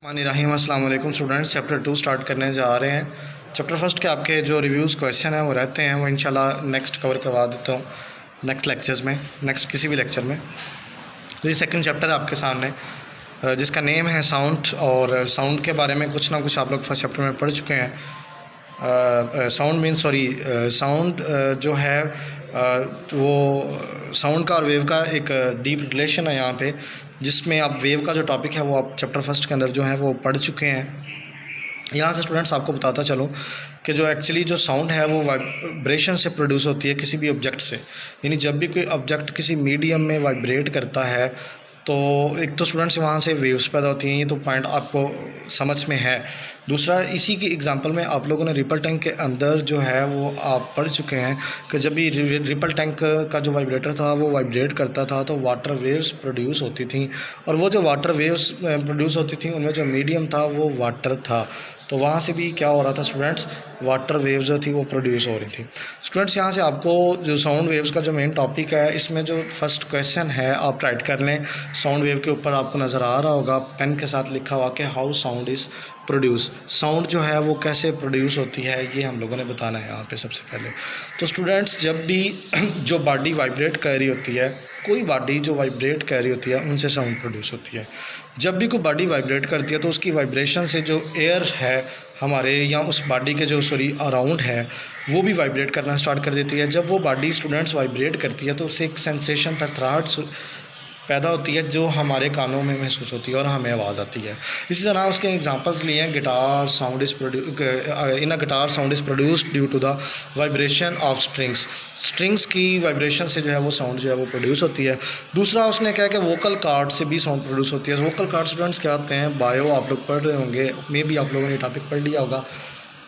रहीम अस्सलाम वालेकुम students. Chapter 2 start करने जा रहे हैं। चैप्टर फर्स्ट के आपके जो रिव्यूज़ क्वेश्चन हैं वो रहते हैं, वो इंशाल्लाह नेक्स्ट कवर करवा देता हूँ नेक्स्ट लेक्चर्स में, नेक्स्ट किसी भी लेक्चर में। तो ये सेकंड चैप्टर आपके सामने जिसका नेम है साउंड, और साउंड के बारे में कुछ ना कुछ आप लोग फर्स्ट चैप्टर में पढ़ चुके हैं। साउंड जो है वो साउंड का और वेव का एक डीप रिलेशन है यहाँ पे, जिसमें आप वेव का जो टॉपिक है वो आप चैप्टर फर्स्ट के अंदर जो है वो पढ़ चुके हैं। यहाँ से स्टूडेंट्स आपको बताता चलूँ कि जो एक्चुअली जो साउंड है वो वाइब्रेशन से प्रोड्यूस होती है किसी भी ऑब्जेक्ट से। यानी जब भी कोई ऑब्जेक्ट किसी मीडियम में वाइब्रेट करता है तो एक तो स्टूडेंट्स वहाँ से वेव्स पैदा होती हैं, ये तो पॉइंट आपको समझ में है। दूसरा, इसी की एग्जांपल में आप लोगों ने रिपल टैंक के अंदर जो है वो आप पढ़ चुके हैं कि जब भी रिपल टैंक का जो वाइब्रेटर था वो वाइब्रेट करता था तो वाटर वेव्स प्रोड्यूस होती थी, और वो जो वाटर वेव्स प्रोड्यूस होती थी उनमें जो मीडियम था वो वाटर था। तो वहाँ से भी क्या हो रहा था स्टूडेंट्स, वाटर वेव्स जो थी वो प्रोड्यूस हो रही थी। स्टूडेंट्स यहाँ से आपको जो साउंड वेव्स का जो मेन टॉपिक है, इसमें जो फर्स्ट क्वेश्चन है आप राइट कर लें। साउंड वेव के ऊपर आपको नज़र आ रहा होगा पेन के साथ लिखा हुआ कि how sound is produce. Sound जो है वो कैसे प्रोड्यूस होती है ये हम लोगों ने बताना है यहाँ पे सबसे पहले। तो स्टूडेंट्स, जब भी जो बॉडी वाइब्रेट कर रही होती है, कोई बॉडी जो वाइब्रेट कर रही होती है उनसे साउंड प्रोड्यूस होती है। जब भी कोई बॉडी वाइब्रेट करती है तो उसकी वाइब्रेशन से जो एयर है हमारे या उस बॉडी के जो अराउंड है वो भी वाइब्रेट करना स्टार्ट कर देती है। जब वो बॉडी स्टूडेंट्स वाइब्रेट करती है तो उससे एक सेंसेशन थरथराहट पैदा होती है जो हमारे कानों में महसूस होती है और हमें आवाज़ आती है। इसी तरह उसके एग्जांपल्स लिए हैं, guitar sound is in a guitar sound is produced due to the vibration of strings की वाइब्रेशन से जो है वो साउंड जो है वो प्रोड्यूस होती है। दूसरा उसने कहा कि वोकल कार्ड से भी साउंड प्रोड्यूस होती है। वोकल कार्ड स्टूडेंट्स क्या आते हैं, बायो आप लोग पढ़ रहे होंगे, मे भी आप लोगों ने टॉपिक पढ़ लिया होगा।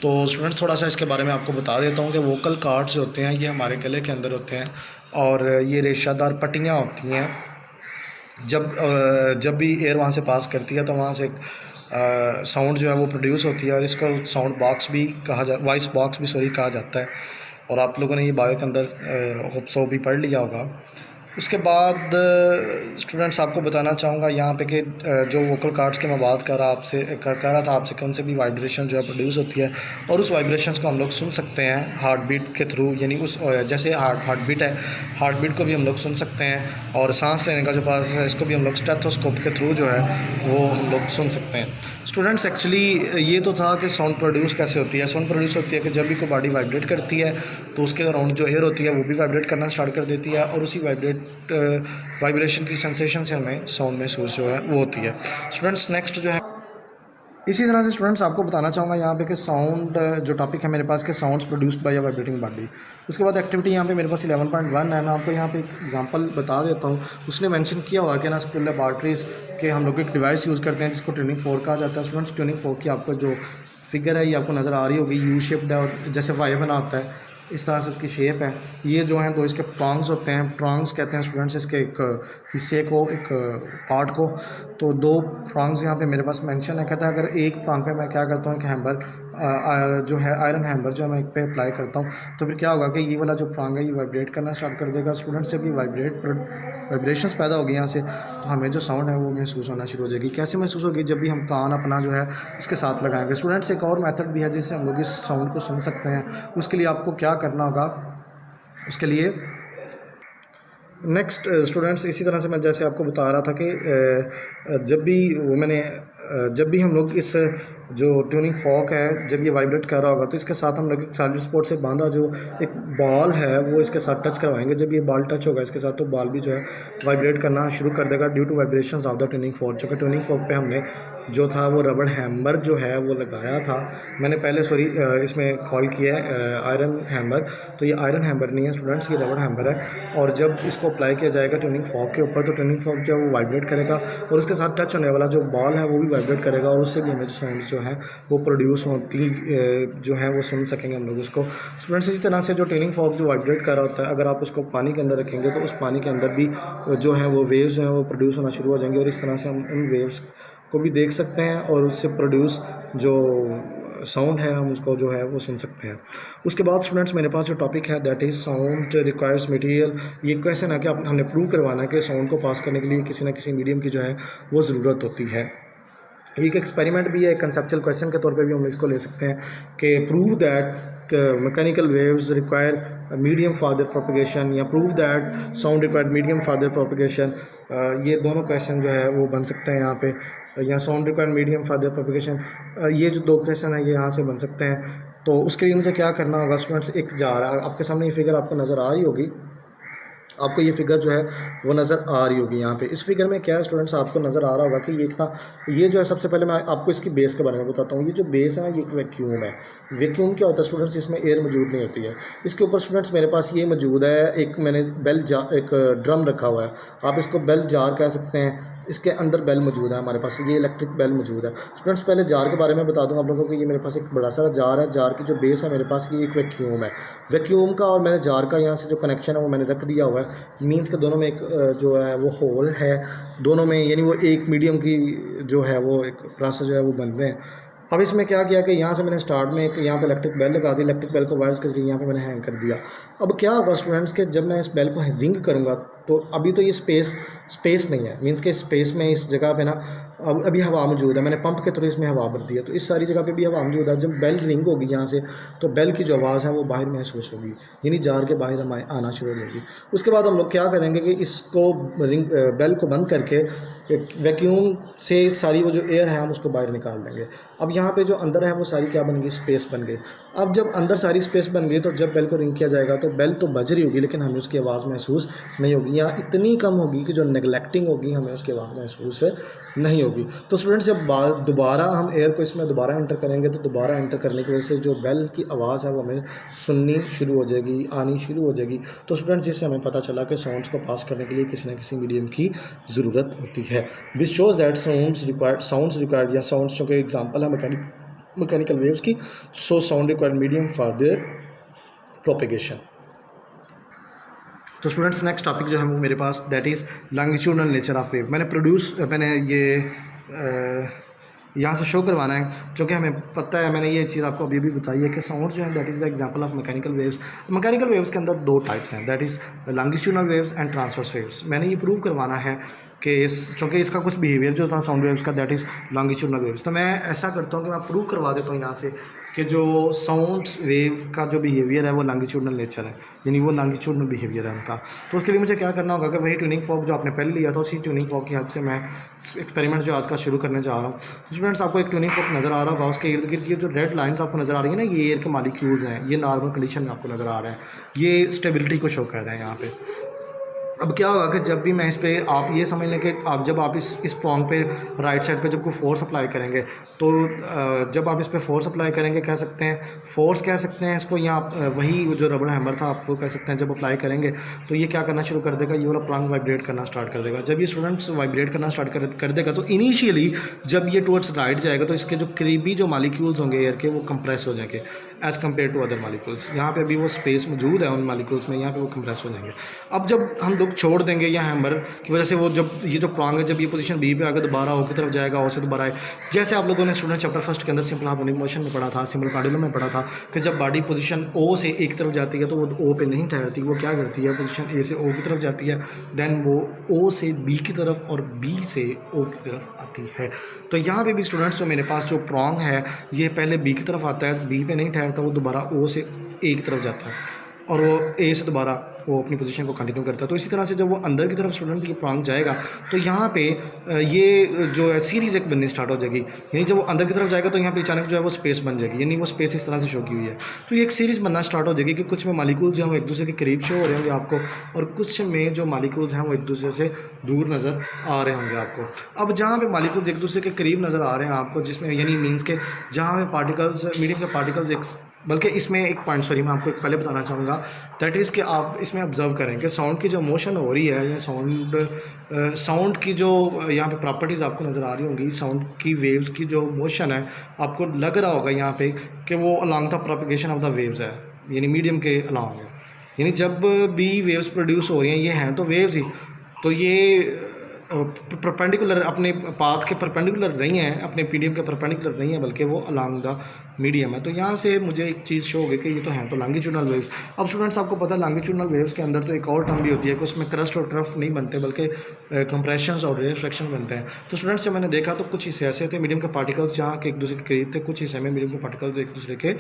तो स्टूडेंट्स थोड़ा सा इसके बारे में आपको बता देता हूँ कि वोकल कार्ड्स होते हैं ये हमारे गले के अंदर होते हैं, और ये रेशादार पट्टियाँ होती हैं। जब भी एयर वहाँ से पास करती है तो वहाँ से एक साउंड जो है वो प्रोड्यूस होती है, और इसको साउंड बॉक्स भी वॉइस बॉक्स भी कहा जाता है। और आप लोगों ने ये बायो के अंदर होप सो भी पढ़ लिया होगा। उसके बाद स्टूडेंट्स आपको बताना चाहूँगा यहाँ पे कि जो वोकल कार्ड्स की मैं बात कर रहा था आपसे कि उनसे भी वाइब्रेशन जो है प्रोड्यूस होती है, और उस वाइब्रेशंस को हम लोग सुन सकते हैं हार्ट बीट के थ्रू। यानी उस जैसे हार्ट बीट है, हार्ट बीट को भी हम लोग सुन सकते हैं, और सांस लेने का जो प्रोसेस है इसको भी हम लोग स्टेथोस्कोप के थ्रू जो है वो हम लोग सुन सकते हैं। स्टूडेंट्स एक्चुअली ये तो था कि साउंड प्रोड्यूस कैसे होती है। साउंड प्रोड्यूस होती है कि जब भी कोई बॉडी वाइब्रेट करती है तो उसके अराउंड जो एयर होती है वो भी वाइब्रेट करना स्टार्ट कर देती है, और उसी वाइब्रेशन की सेंसेशन से हमें साउंड महसूस जो है वो होती है। स्टूडेंट्स नेक्स्ट जो है, इसी तरह से स्टूडेंट्स आपको बताना चाहूँगा यहाँ पे कि साउंड जो टॉपिक है मेरे पास के sounds produced by a vibrating body. उसके बाद एक्टिविटी यहाँ पे मेरे पास 11.1 है। मैं आपको यहाँ पे एक एग्जांपल बता देता हूँ। उसने मेंशन किया हुआ कि ना स्कूल लेबॉर्ट्रीज़ के हम लोग एक डिवाइस यूज़ करते हैं जिसको ट्यूनिंग फोर्क कहा जाता है। स्टूडेंट्स ट्यूनिंग फोर्क की आपको जो फिगर है ये आपको नज़र आ रही होगी, यू शेप्ड है, और जैसे वाई बनाता है इस तरह से उसकी शेप है। ये जो हैं दो इसके प्रॉन्ग्स होते हैं, प्रॉन्ग्स कहते हैं स्टूडेंट्स इसके एक हिस्से को, एक पार्ट को। तो दो प्रॉन्ग्स यहाँ पे मेरे पास मेंशन है। कहता है अगर एक प्रॉन्ग पे मैं क्या करता हूँ, एक हैमर जो है आयरन हैमर जो मैं एक पे अप्लाई करता हूँ तो फिर क्या होगा कि ये वाला जो प्रॉन्ग है ये वाइब्रेट करना स्टार्ट कर देगा। स्टूडेंट्स जब ये वाइब्रेशंस पैदा होगी यहाँ से तो हमें जो साउंड है वो महसूस होना शुरू हो जाएगी। कैसे महसूस होगी, जब भी हम कान अपना जो है इसके साथ लगाएंगे। स्टूडेंट्स एक और मेथड भी है जिससे हम लोग इस साउंड को सुन सकते हैं। उसके लिए आपको क्या करना होगा, उसके लिए नेक्स्ट स्टूडेंट्स इसी तरह से मैं जैसे आपको बता रहा था कि जब भी हम लोग इस जो ट्यूनिंग फॉक है जब ये वाइब्रेट कर रहा होगा तो इसके साथ हम लोग एक सॉलिड स्पॉट से बांधा जो एक बॉल है वो इसके साथ टच करवाएंगे। जब ये बॉल टच होगा इसके साथ तो बॉल भी जो है वाइब्रेट करना शुरू कर देगा due to vibrations of the tuning fork. जो कि ट्यूनिंग फॉक पे हमने जो था वो रबड़ हैमर जो है वो लगाया था। मैंने पहले इसमें कॉल किया है आयरन हैमर, तो ये आयरन हैमर नहीं है स्टूडेंट्स, ये रबड़ हैमर है। और जब इसको अप्लाई किया जाएगा ट्यूनिंग फॉक के ऊपर तो ट्यूनिंग फॉक जो है वो वाइब्रेट करेगा, और उसके साथ टच होने वाला जो बॉल है वो भी वाइब्रेट करेगा, और उससे भी हमें जो साउंड जो है वो प्रोड्यूस होती जो है वो सुन सकेंगे हम लोग उसको। स्टूडेंट्स इसी तरह से जो ट्यूनिंग फॉक जो वाइब्रेट कर रहा होता है, अगर आप उसको पानी के अंदर रखेंगे तो उस पानी के अंदर भी जो है वो वेव्स जो है वो प्रोड्यूस होना शुरू हो जाएंगे, और इस तरह से हम उन वेव्स को भी देख सकते हैं और उससे प्रोड्यूस जो साउंड है हम उसको जो है वो सुन सकते हैं। उसके बाद स्टूडेंट्स मेरे पास जो टॉपिक है that is sound requires material. ये क्वेश्चन है कि हमने प्रूव करवाना है कि साउंड को पास करने के लिए किसी न किसी मीडियम की जो है वो ज़रूरत होती है। एक एक्सपेरिमेंट भी है, कंसेप्चुअल क्वेश्चन के तौर पे भी हम इसको ले सकते हैं कि prove that mechanical waves require medium for their propagation, या prove that sound required medium for their propagation. ये दोनों क्वेश्चन जो है वो बन सकते हैं यहाँ पे, या sound required medium for their propagation, ये जो दो क्वेश्चन है ये यहाँ से बन सकते हैं। तो उसके लिए मुझे क्या करना होगा स्टूडेंट्स, एक जा रहा है आपके सामने, ये फिगर आपको नज़र आ रही होगी, आपको ये फिगर जो है वो नज़र आ रही होगी यहाँ पे। इस फिगर में क्या है स्टूडेंट्स, आपको नज़र आ रहा होगा कि ये इतना, ये जो है सबसे पहले मैं आपको इसकी बेस के बारे में बताता हूँ। ये जो बेस है ये एक वैक्यूम है। वैक्यूम क्या होता है स्टूडेंट्स, इसमें एयर मौजूद नहीं होती है। इसके ऊपर स्टूडेंट्स मेरे पास ये मौजूद है, एक मैंने बेल जार, एक ड्रम रखा हुआ है, आप इसको बेल जार कह सकते हैं। इसके अंदर बेल मौजूद है हमारे पास, ये इलेक्ट्रिक बेल मौजूद है। स्टूडेंट्स पहले जार के बारे में बता दूं आप लोगों को, ये मेरे पास एक बड़ा सारा जार है, जार की जो बेस है मेरे पास ये एक वैक्यूम है। वैक्यूम का और मैंने जार का यहाँ से जो कनेक्शन है वो मैंने रख दिया हुआ है। मीन्स के दोनों में एक जो है वो होल है दोनों में, यानी वो एक मीडियम की जो है वो एक प्रोसेस जो है वो बन रहे हैं। अब इसमें क्या किया कि यहाँ से मैंने स्टार्ट में एक यहाँ पे इलेक्ट्रिक बेल लगा दी, इलेक्ट्रिक बेल को वायर्स के जरिए यहाँ पे मैंने हैंग कर दिया। अब क्या होगा स्टूडेंट्स के जब मैं इस बेल को रिंग करूँगा तो अभी तो ये स्पेस नहीं है, मीन्स के स्पेस में इस जगह पे ना अब अभी हवा मौजूद है, मैंने पंप के थ्रू इसमें हवा भर दी है, तो इस सारी जगह पे भी हवा मौजूद है। जब बेल रिंग होगी यहाँ से तो बेल की जो आवाज़ है वो बाहर महसूस होगी, यानी जार के बाहर हम आना शुरू हो जाएगी। उसके बाद हम लोग क्या करेंगे कि इसको रिंग बेल को बंद करके वैक्यूम से सारी वो जो एयर है हम उसको बाहर निकाल देंगे। अब यहाँ पे जो अंदर है वो सारी क्या बन गई, स्पेस बन गई। अब जब अंदर सारी स्पेस बन गई तो जब बेल को रिंग किया जाएगा तो बेल तो बज रही होगी लेकिन हमें उसकी आवाज़ महसूस नहीं होगी, या इतनी कम होगी कि जो नेगलेक्टिंग होगी हमें उसकी आवाज़ महसूस नहीं होगी। तो स्टूडेंट्स जब दोबारा हम एयर को इसमें दोबारा एंटर करेंगे तो दोबारा एंटर करने की वजह से जो बेल की आवाज़ है वो हमें सुननी शुरू हो जाएगी, आनी शुरू हो जाएगी। तो स्टूडेंट्स जिससे हमें पता चला कि साउंड्स को पास करने के लिए किसी न किसी मीडियम की ज़रूरत होती है। Which shows that sounds required या साउंड्स जो कि एग्जाम्पल है मैकेनिकल वेव्स की, so sound required medium for their propagation. तो स्टूडेंट्स नेक्स्ट टॉपिक जो है वो मेरे पास that is longitudinal nature of wave. मैंने ये यहाँ से शो करवाना है, जो कि हमें पता है, मैंने ये चीज़ आपको अभी भी बताई है कि साउंड जो है that is the example of mechanical waves. Mechanical waves के अंदर दो टाइप्स हैं, that is longitudinal waves and transverse waves. मैंने ये प्रूव करवाना है कि चूँकि इसका कुछ बिहेवियर जो था साउंड वेव्स का दैट इज़ लॉन्गिट्यूडनल वेव्स। तो मैं ऐसा करता हूँ कि मैं प्रूव करवा देता हूँ यहाँ से कि जो साउंड वेव का जो बिहेवियर है वो लॉन्गिट्यूडनल नेचर है, यानी वो लॉन्गिट्यूडनल बिहेवियर है उनका। तो उसके लिए मुझे क्या करना होगा कि वही ट्यूनिंग फॉर्क जो आपने पहले लिया था उसी ट्यूनिंग फॉर्क की हेल्प से मैं एक्सपेरिमेंट जो आज का शुरू करने जा रहा हूँ। तो स्टूडेंट्स आपको एक ट्यूनिंग फॉर्क नज़र आ रहा होगा, उसके इर्द गिर्द ये जो रेड लाइन्स आपको नज़र आ रही है ना, ये एयर के मॉलिक्यूल्स हैं, ये नॉर्मल कंडीशन में आपको नज़र आ रहा है, ये स्टेबिलिटी को शो कर रहे हैं यहाँ पे। अब क्या होगा कि जब भी मैं इस पे, आप ये समझ लें कि आप जब आप इस प्रॉन्ग पे राइट साइड पे जब कोई फोर्स अप्लाई करेंगे तो जब आप इस पे फोर्स अप्लाई करेंगे कह सकते हैं, फोर्स कह सकते हैं इसको, या वही जो रबड़ हैमर था आप वो कह सकते हैं। जब अप्लाई करेंगे तो ये क्या करना शुरू कर देगा, ये वाला प्रॉन्ग वाइब्रेट करना स्टार्ट कर देगा। जब ये स्टूडेंट्स वाइब्रेट करना स्टार्ट कर देगा तो इनिशियली जब ये टुवर्ड्स राइट जाएगा तो इसके जो करीबी जो मॉलिक्यूल्स होंगे एयर के वो कंप्रेस हो जाएंगे as compare to other molecules. यहाँ पे अभी वो स्पेस मौजूद है उन मॉलिक्यूल्स में, यहाँ पे वो कंप्रेस हो जाएंगे। अब जब हम लोग छोड़ देंगे या हैमर की वजह से वो जब ये जो प्रॉन्ग है जब ये पोजीशन बी पे आकर दोबारा ओ की तरफ जाएगा, ओ से दोबारा आए, जैसे आप लोगों ने स्टूडेंट चैप्टर फर्स्ट के अंदर सिंपल हार्मोनिक मोशन में पढ़ा था, सिंपल पेंडुलम में पढ़ा था कि जब बॉडी पोजीशन ओ से ए की तरफ जाती है तो वो ओ पे नहीं ठहरती, वो क्या करती है, पोजीशन ए से ओ की तरफ जाती है, देन वो ओ से बी की तरफ और बी से ओ की तरफ आती है। तो यहाँ पे भी स्टूडेंट्स जो मेरे पास जो प्रॉन्ग है ये पहले बी की तरफ आता है, बी पे नहीं ठहरता, वो दोबारा ओ से ए की तरफ जाता है और वो ए से दोबारा वो अपनी पोजीशन को कंटिन्यू करता है। तो इसी तरह से जब वो अंदर की तरफ स्टूडेंट ये प्रॉन्ग जाएगा तो यहाँ पे ये जो है सीरीज़ एक बननी स्टार्ट हो जाएगी, यानी जब वो अंदर की तरफ जाएगा तो यहाँ पे अचानक जो है वो स्पेस बन जाएगी, यानी वो स्पेस इस तरह से शो की हुई है। तो ये एक सीरीज़ बनना स्टार्ट हो जाएगी कि कुछ में मॉलिक्यूल्स जो हैं वो एक दूसरे के करीब शो हो रहे होंगे आपको, और कुछ में जो मॉलिक्यूल्स हैं वो एक दूसरे से दूर नज़र आ रहे होंगे आपको। अब जहाँ पे मॉलिक्यूल्स एक दूसरे के करीब नज़र आ रहे हैं आपको, जिसमें यानी मीन्स के जहाँ पे पार्टिकल्स मीडियम के पार्टिकल्स एक, बल्कि इसमें एक पॉइंट सॉरी मैं आपको एक पहले बताना चाहूँगा, दैट इज़ कि आप इसमें ऑब्जर्व करें कि साउंड की जो मोशन हो रही है या साउंड की जो यहाँ पे प्रॉपर्टीज़ आपको नज़र आ रही होंगी, साउंड की वेव्स की जो मोशन है आपको लग रहा होगा यहाँ पे कि वो along the propagation of the waves है, यानी मीडियम के अलॉन्ग है। यानी जब भी वेव्स प्रोड्यूस हो रही हैं ये हैं तो वेव्स ही, तो ये परपेंडिकुलर अपने पाथ के परपेंडिकुलर नहीं है, अपने मीडियम के परपेंडिकुलर नहीं है, बल्कि वो अलॉन्ग द मीडियम है। तो यहाँ से मुझे एक चीज़ शो हो गई कि ये तो हैं तो लॉन्गिट्यूडनल वेव्स। अब स्टूडेंट्स आपको पता है लॉन्गिट्यूडनल वेव्स के अंदर तो एक और टर्म भी होती है कि उसमें क्रस्ट और ट्रफ नहीं बनते, बल्कि कंप्रेशंस और रिफ्रैक्शन बनते हैं। तो स्टूडेंट्स जब मैंने देखा तो कुछ हिस्से ऐसे थे मीडियम के पार्टिकल्स जहाँ के एक दूसरे के करीब थे, कुछ हिस्से में मीडियम के पार्टिकल्स एक दूसरे के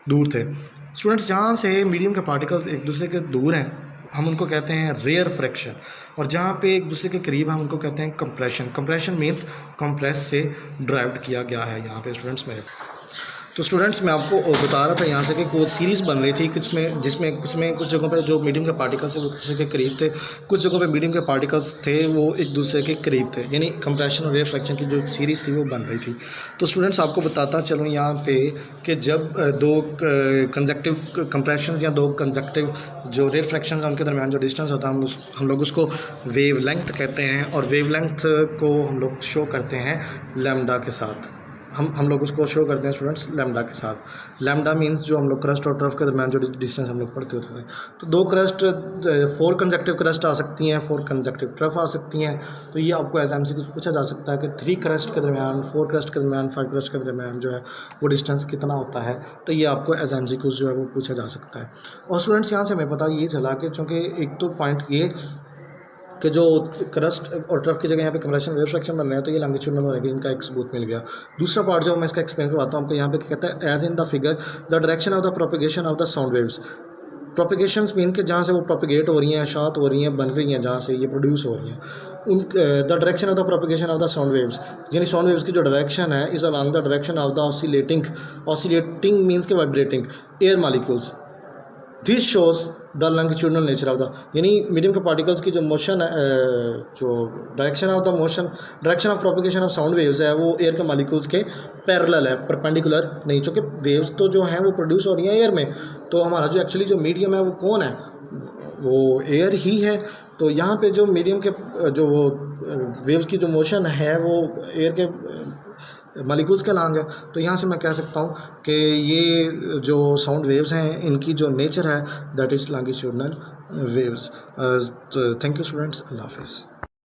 दूर थे। स्टूडेंट्स जहाँ से मीडियम के पार्टिकल्स एक दूसरे के दूर हैं हम उनको कहते हैं रेयर फ्रैक्शन, और जहाँ पे एक दूसरे के करीब हम उनको कहते हैं कंप्रेशन। कंप्रेशन मीन्स कंप्रेस से ड्राइव्ड किया गया है यहाँ पे स्टूडेंट्स मेरे। तो स्टूडेंट्स मैं आपको बता रहा था यहाँ से कि कोई सीरीज़ बन रही थी जिसमें कुछ जगहों पे जो मीडियम के पार्टिकल्स थे वो एक दूसरे के करीब थे, कुछ जगहों पे मीडियम के पार्टिकल्स थे वो एक दूसरे के करीब थे, यानी कंप्रेशन और रिफ्रैक्शन की जो सीरीज़ थी वो बन रही थी। तो स्टूडेंट्स आपको बताता चलूँ यहाँ पे कि जब दो कंजक्टिव कंप्रेशन या दो कंजक्टिव जो रिफ्रैक्शन है उनके दरमियान जो डिस्टेंस होता है हम लोग उसको वेव लेंथ कहते हैं, और वेव लेंथ को हम लोग शो करते हैं लैम्डा के साथ। हम लोग उसको शो करते हैं स्टूडेंट्स लैम्डा के साथ। लैम्डा मींस जो हम लोग क्रस्ट और ट्रफ के दरमियान जो डिस्टेंस हम लोग पढ़ते होते थे। तो दो क्रस्ट 4 कंजक्टिव क्रस्ट आ सकती हैं, 4 कंजक्टिव ट्रफ आ सकती हैं। तो ये आपको एग्जाम से कुछ पूछा जा सकता है कि 3 क्रस्ट के दरमियान, 4 क्रस्ट के दरमियान, 5 क्रस्ट के दरमियान जो है वो डिस्टेंस कितना होता है। तो ये आपको एग्जाम से कुछ जो है वो पूछा जा सकता है। और स्टूडेंट्स यहाँ से हमें पता ये चला कि चूँकि एक तो पॉइंट ये कि जो क्रस्ट और ट्रफ की जगह यहाँ पे कंप्रेशन रिफ्रैक्शन बन रहे हैं, तो ये लॉन्गिट्यूडनल होने की इनका एक सबूत मिल गया। दूसरा पार्ट जो मैं इसका एक्सप्लेन करवाता हूँ आपको, यहाँ पे कहता है as in the figure the direction of the propagation of the sound waves. Propagations mean कि जहाँ से वो प्रोपिगेट हो रही हैं, शार्ट हो रही हैं, बन रही हैं, जहाँ से ये प्रोड्यूस हो रही हैं, उन the direction of the propagation of the sound waves, यानी साउंड वेव्स की जो डायरेक्शन है is along the direction of the oscillating means के vibrating air molecules. This shows the longitudinal nature of the, यानी मीडियम के particles की जो motion जो direction of propagation of sound waves है वो एयर के मॉलिक्यूल्स के पैरेलल है, परपेंडिकुलर नहीं। चूँकि वेव्स तो जो हैं वो प्रोड्यूस हो रही हैं एयर में, तो हमारा जो एक्चुअली जो मीडियम है वो कौन है, वो एयर ही है। तो यहाँ पे जो मीडियम के जो वो वेव्स की जो मोशन है वो एयर के मॉलिक्यूल्स के अलॉन्ग है। तो यहाँ से मैं कह सकता हूँ कि ये जो साउंड वेव्स हैं इनकी जो नेचर है that is longitudinal waves. Thank you students, अल्लाह हाफिज़।